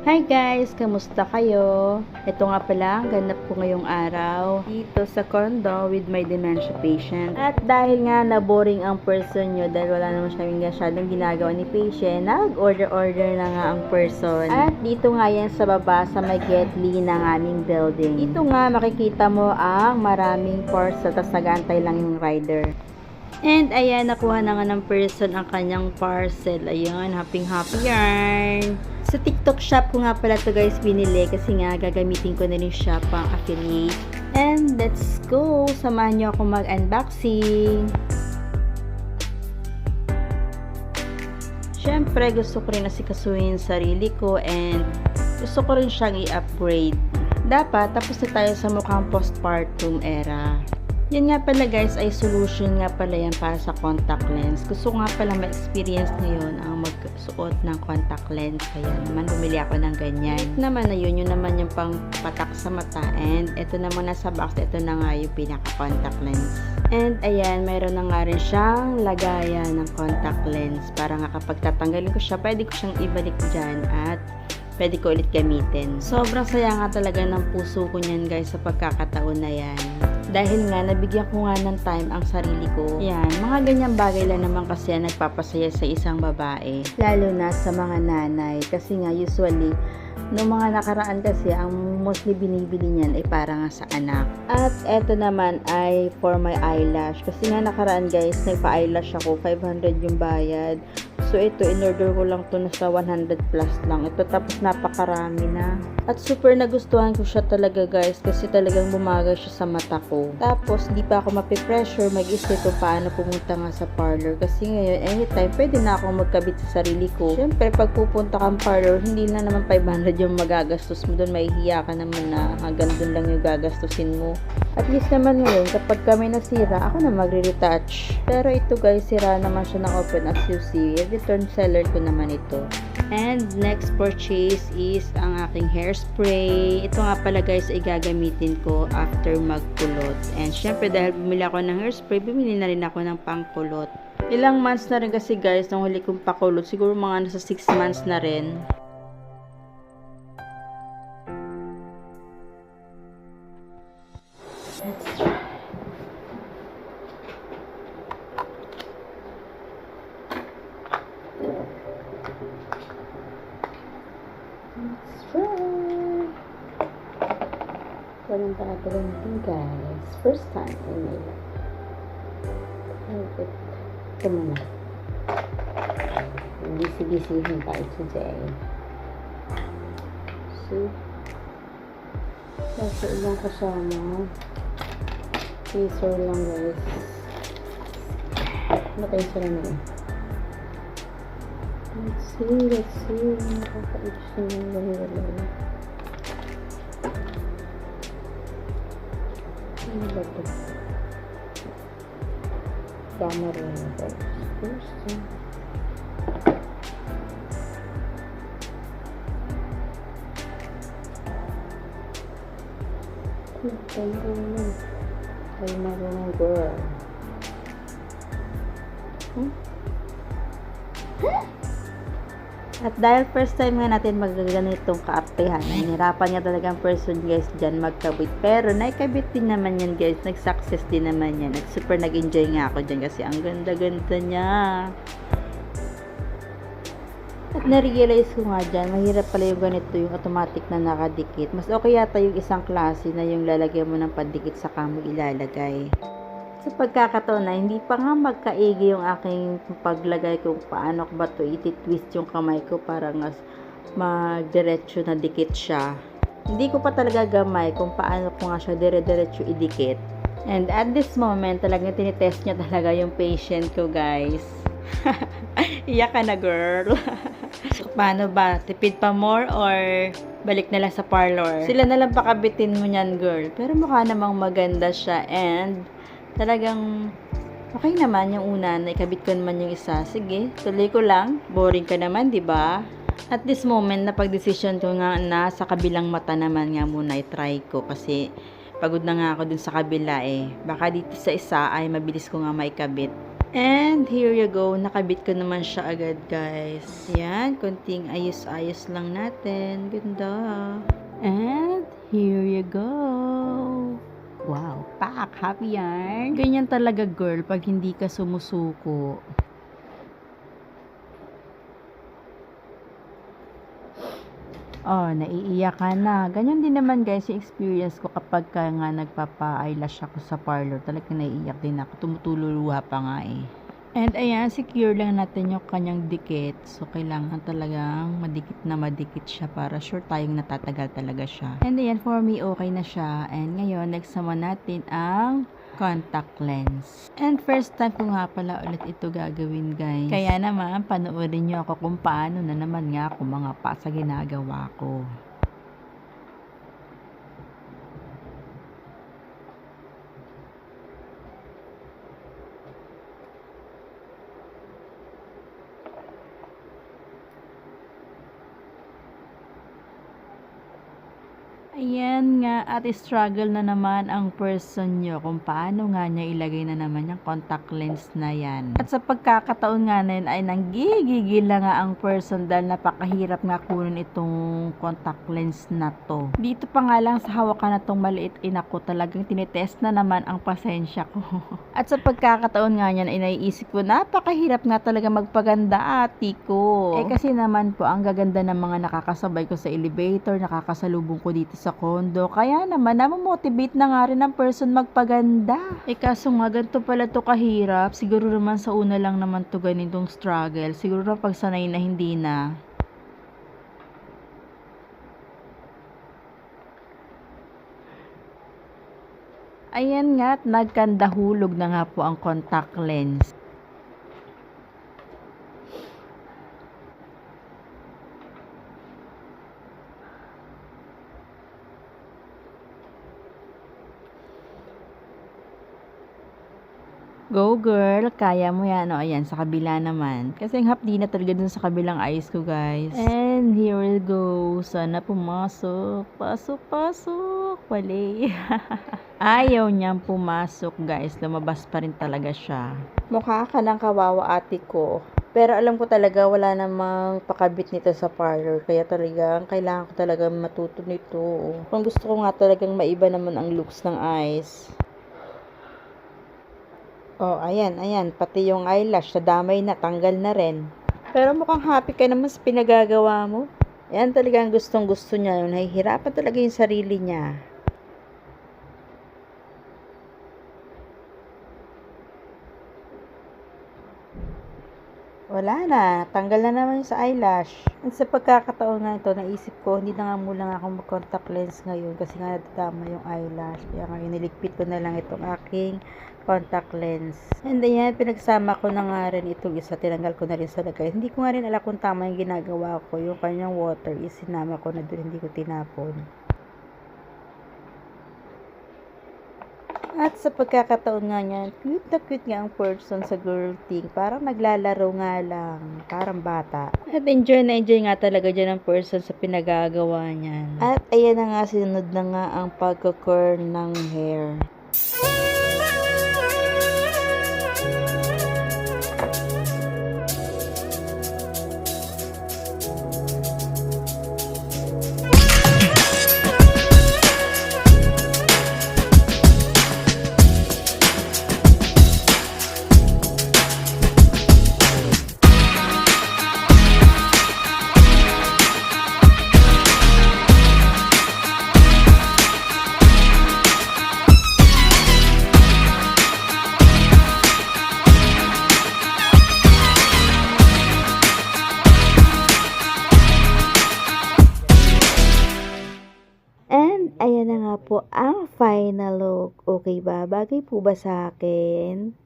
Hi guys! Kamusta kayo? Ito nga pala, ganap ko ngayong araw dito sa condo with my dementia patient. At dahil nga na-boring ang person nyo dahil wala naman siya masyadong ginagawa ni patient, nag-order na nga ang person. At dito nga yan sa baba sa may Getly ng aming building. Ito nga makikita mo ang maraming parcel, tapos nag-aantay lang yung rider. And ayan, nakuha na nga ng person ang kanyang parcel. Ayan, happy yarn. Sa TikTok shop ko nga pala to guys binili kasi nga gagamitin ko na rin siya pang affiliate. And let's go! Samahan nyo ako mag-unboxing. Syempre gusto ko rin asikasuhin sarili ko and gusto ko rin siyang i-upgrade. Dapat tapos na tayo sa mukhang postpartum era. Yan nga pala guys ay solution nga pala yan para sa contact lens. Gusto ko nga pala ma-experience ngayon ang magsuot ng contact lens. Kaya naman bumili ako ng ganyan. Ito naman na yun naman yung pang patak sa mata. And ito naman nasa box, ito na nga yung pinaka-contact lens. And ayan, mayroon na nga rin siyang lagayan ng contact lens. Para nga kapag tatanggalin ko siya, pwede ko siyang ibalik dyan at pwede ko ulit gamitin. Sobrang saya nga talaga ng puso ko niyan guys sa pagkakataon na yan. Dahil nga, nabigyan ko nga ng time ang sarili ko. Yan, mga ganyang bagay lang naman kasi yan nagpapasaya sa isang babae. Lalo na sa mga nanay. Kasi nga, usually, noong mga nakaraan kasi, ang mostly binibili niyan ay para nga sa anak. At eto naman ay for my eyelash. Kasi nga nakaraan guys, nagpa-eyelash ako, 500 yung bayad. So ito, in-order ko lang to nasa 100 plus lang. Ito tapos napakarami na. At super nagustuhan ko siya talaga guys kasi talagang bumagay siya sa mata ko. Tapos di pa ako mapipressure mag-isip kung paano pumunta nga sa parlor. Kasi ngayon, anytime, pwede na akong magkabit sa sarili ko. Siyempre, pag pupunta kang parlor, hindi na naman 500 yung magagastos mo doon. Mahihiya ka naman na hanggang doon lang yung gagastusin mo. At least naman ngayon, kapag kami nasira, ako na magre-retouch. Pero ito guys, sira naman siya ng open as you see. Return seller ko naman ito. And next purchase is ang aking hairspray. Ito nga pala guys ay gagamitin ko after magkulot. And syempre dahil bumili ako ng hairspray, bumili na rin ako ng pangkulot. Ilang months na rin kasi guys nung huli kong pakulot. Siguro mga nasa 6 months na rin. Let's try. Walang talagang ito guys. First time in my life. Ito muna. Busy-busyhin tayo today. See? Kasi ibang kasama. Scissor lang guys. Ano kayo sila na eh? Let's see. Nakaka-itch na yung gano'n. Ano ba ito? Dama rin ito. First time. Ay marunong girl. At dahil first time nga natin magaganitong kaartehan, nahirapan nga talagang person guys dyan magkabit. Pero naikabit din naman yan guys, nag-success din naman yan. At super nag-enjoy nga ako dyan kasi ang ganda-ganda niya. At na-realize ko nga dyan, mahirap pala yung ganito yung automatic na nakadikit. Mas okay yata yung isang klase na yung lalagyan mo ng pandikit sa kamo ilalagay. Sa pagkakataon na hindi pa nga magkaigi yung aking paglagay kung paano ko ba ito iti-twist yung kamay ko para nga magdiretso na dikit siya. Hindi ko pa talaga gamay kung paano ko nga siya dire-diretso idikit. And at this moment, talagang tinitest niya talaga yung patient ko guys. Iyak ka na girl. So, paano ba? Tipid pa more or balik na lang sa parlor? Sila na lang pakabitin mo niyan girl. Pero mukha namang maganda siya and talagang okay naman yung una, naikabit ko naman yung isa. Sige, tuloy ko lang. Boring ka naman, di ba? At this moment, napag-decision ko nga na sa kabilang mata naman nga muna i-try ko kasi pagod na nga ako dun sa kabila eh. Baka dito sa isa ay mabilis ko nga maikabit. And here you go, nakabit ko naman siya agad guys. Yan, konting ayos-ayos lang natin. Ganda. And here you go. Wow, pak, happy yarn. Ganyan talaga girl pag hindi ka sumusuko. Oh, naiiyak ka na. Ganyan din naman guys yung experience ko kapag ka nga nagpapa-eyelash ako sa parlor. Talagang naiiyak din ako. Tumutululuha pa nga eh. And ayan, secure lang natin yung kanyang dikit. So, kailangan talagang madikit siya para sure tayong natatagal talaga siya. And ayan, for me, okay na siya. And ngayon, next naman natin ang contact lens. And first time ko nga pala ulit ito gagawin guys. Kaya naman, panoorin nyo ako kung paano na naman nga ako mga pa sa ginagawa ko. Ayan nga, at struggle na naman ang person nyo kung paano nga niya ilagay na naman yung contact lens na yan. At sa pagkakataon nga na yun ay nanggigigil na nga ang person dahil napakahirap nga kunin itong contact lens na to. Dito pa nga lang sa hawakan na tong maliit inako talagang tinitest na naman ang pasensya ko. At sa pagkakataon nga niyan ay naiisip ko napakahirap nga talaga magpaganda ati ko. Eh kasi naman po ang gaganda ng mga nakakasabay ko sa elevator, nakakasalubong ko dito sa condo. Kaya naman, namomotivate na nga rin ang person magpaganda. Eh kaso nga, ganito pala to kahirap. Siguro naman sa una lang naman to ganitong struggle. Siguro na pag sanay na hindi na. Ayan nga, at nagkandahulog na nga po ang contact lens. Go girl, kaya mo yan. O ayan, sa kabila naman. Kasi ang hapdi na talaga dun sa kabilang eyes ko guys. And here we go. Sana pumasok. Pasok, pasok. Wali. Ayaw niyang pumasok guys. Lumabas pa rin talaga siya. Mukha ka ng kawawa ate ko. Pero alam ko talaga wala namang pakabit nito sa parlor. Kaya talagang kailangan ko talaga matuto nito. Kung gusto ko nga talagang maiba naman ang looks ng eyes. Oh, ayan, ayan. Pati yung eyelash, nadamay na, tanggal na rin. Pero mukhang happy ka naman sa pinagagawa mo. Ayan talagang gustong-gusto niya. Nahihirapan talaga yung sarili niya. Wala na. Tanggal na naman sa eyelash. At sa pagkakataon na ito, naisip ko, hindi na nga muna ako mag-contact lens ngayon kasi nga nadadama yung eyelash. Kaya ngayon, niligpit ko na lang itong aking contact lens. And ayan, pinagsama ko na nga rin itong isa. Tinanggal ko na rin sa lagay. Hindi ko nga rin alam kung tama yung ginagawa ko. Yung kanyang water is sinama ko na doon. Hindi ko tinapon. At sa pagkakataon nga niyan, cute na cute nga ang person sa girl thing. Parang naglalaro nga lang. Parang bata. At enjoy na enjoy nga talaga dyan ang person sa pinagagawa niyan. At ayan na nga, sinunod na nga ang pagkukurl ng hair. Ayan na nga po ang final look. Okay ba? Bagay po ba sa akin?